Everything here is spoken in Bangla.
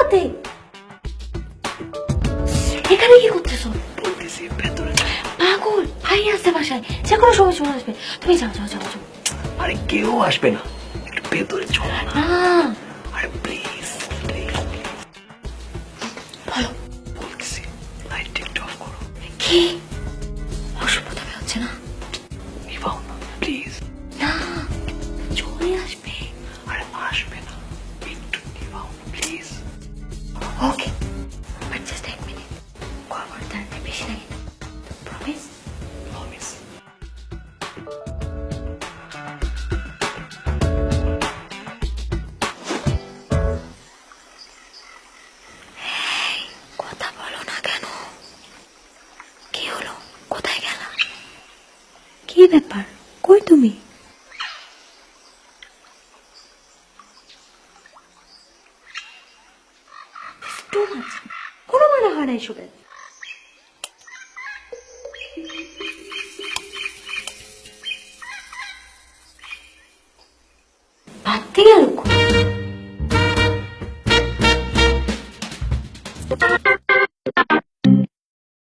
সাথে এখানে কি করতেছো? বলতেছি ভেতরে পাগল, ভাই আসছে বাসায়, যে কোনো সময় চলে আসবে। তুমি যাও যাও যাও যাও। আরে কেউ আসবে না, একটু ভেতরে চলো না। না আরে প্লিজ প্লিজ বলো বলতেছি লাইট একটু অফ করো। কি অসভ্যতা হচ্ছে না? নিভাও না প্লিজ। না চলে আসবে। আরে আসবে না, একটু নিভাও না প্লিজ। ওকে বাট জাস্ট এক মিনিট, খবরদার বেশি না কিন্তু, প্রমিস? প্রমিস। কথা বলো না কেন? কি হলো, কোথায় গেলা? কি ব্যাপার, কই তুমি? কোনো মানে হয় না এসবের।